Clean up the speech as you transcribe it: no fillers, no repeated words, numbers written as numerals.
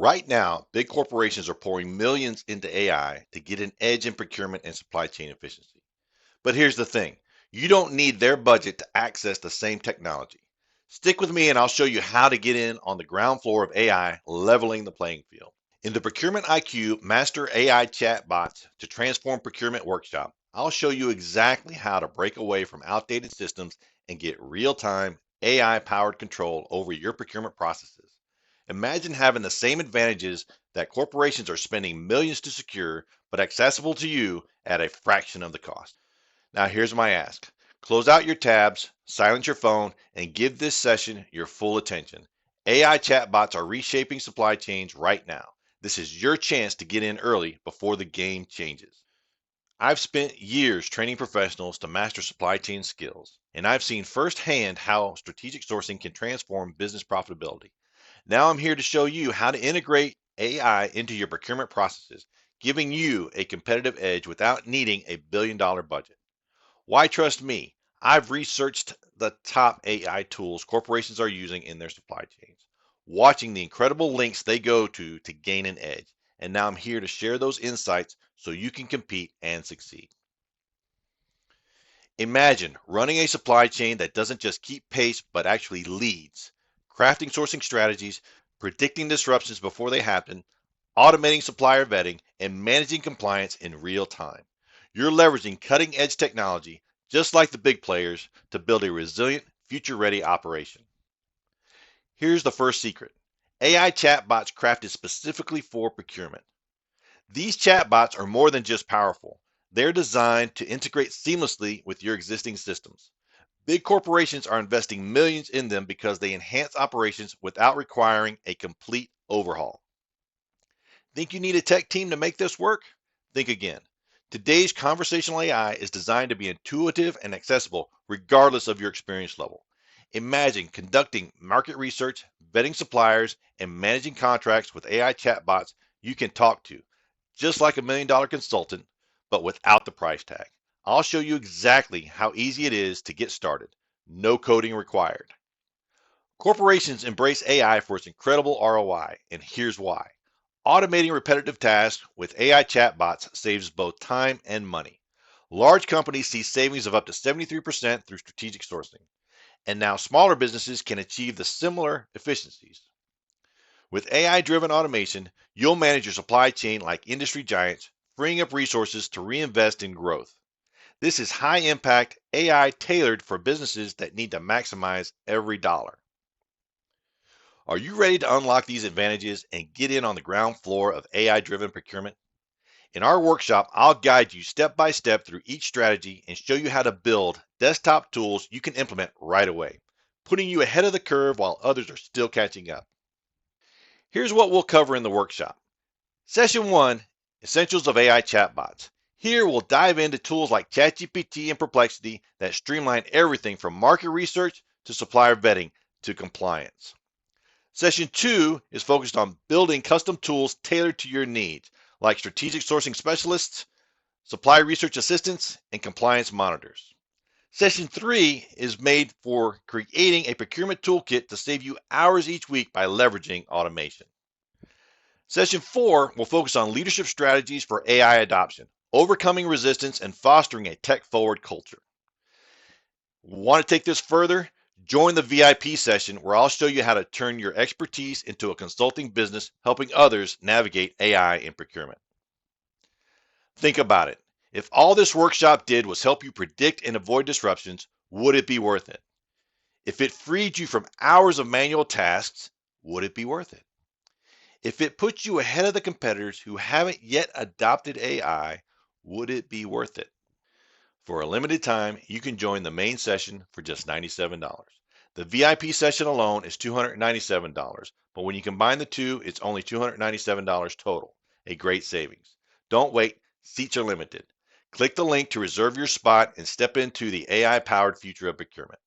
Right now, big corporations are pouring millions into AI to get an edge in procurement and supply chain efficiency. But here's the thing, you don't need their budget to access the same technology. Stick with me and I'll show you how to get in on the ground floor of AI, leveling the playing field. In the Procurement IQ Master AI Chatbots to Transform Procurement workshop, I'll show you exactly how to break away from outdated systems and get real time AI powered control over your procurement processes. Imagine having the same advantages that corporations are spending millions to secure, but accessible to you at a fraction of the cost. Now, here's my ask, close out your tabs, silence your phone, and give this session your full attention. AI chatbots are reshaping supply chains right now. This is your chance to get in early before the game changes. I've spent years training professionals to master supply chain skills, and I've seen firsthand how strategic sourcing can transform business profitability. Now I'm here to show you how to integrate AI into your procurement processes, giving you a competitive edge without needing a billion-dollar budget. Why trust me? I've researched the top AI tools corporations are using in their supply chains, watching the incredible links they go to gain an edge. And now I'm here to share those insights so you can compete and succeed. Imagine running a supply chain that doesn't just keep pace but actually leads, crafting sourcing strategies, predicting disruptions before they happen, automating supplier vetting, and managing compliance in real time. You're leveraging cutting edge technology, just like the big players, to build a resilient, future ready operation. Here's the first secret, AI chatbots crafted specifically for procurement. These chatbots are more than just powerful. They're designed to integrate seamlessly with your existing systems. Big corporations are investing millions in them because they enhance operations without requiring a complete overhaul. Think you need a tech team to make this work? Think again. Today's conversational AI is designed to be intuitive and accessible regardless of your experience level. Imagine conducting market research, vetting suppliers, and managing contracts with AI chatbots you can talk to, just like $1 million consultant, but without the price tag. I'll show you exactly how easy it is to get started. No coding required. Corporations embrace AI for its incredible ROI, and here's why. Automating repetitive tasks with AI chatbots saves both time and money. Large companies see savings of up to 73% through strategic sourcing, and now smaller businesses can achieve the similar efficiencies. With AI-driven automation, you'll manage your supply chain like industry giants, freeing up resources to reinvest in growth. This is high-impact AI tailored for businesses that need to maximize every dollar. Are you ready to unlock these advantages and get in on the ground floor of AI-driven procurement? In our workshop, I'll guide you step by step through each strategy and show you how to build desktop tools you can implement right away, putting you ahead of the curve while others are still catching up. Here's what we'll cover in the workshop. Session 1, Essentials of AI Chatbots. Here we'll dive into tools like ChatGPT and Perplexity that streamline everything from market research to supplier vetting to compliance. Session 2 is focused on building custom tools tailored to your needs, like strategic sourcing specialists, supply research assistants, and compliance monitors. Session 3 is made for creating a procurement toolkit to save you hours each week by leveraging automation. Session 4 will focus on leadership strategies for AI adoption, overcoming resistance, and fostering a tech-forward culture. Want to take this further? Join the VIP session where I'll show you how to turn your expertise into a consulting business, helping others navigate AI in procurement. Think about it. If all this workshop did was help you predict and avoid disruptions, would it be worth it? If it freed you from hours of manual tasks, would it be worth it? If it puts you ahead of the competitors who haven't yet adopted AI, would it be worth it? For a limited time, you can join the main session for just $97. The VIP session alone is $297, but when you combine the two, it's only $297 total, a great savings. Don't wait, seats are limited. Click the link to reserve your spot and step into the AI-powered future of procurement.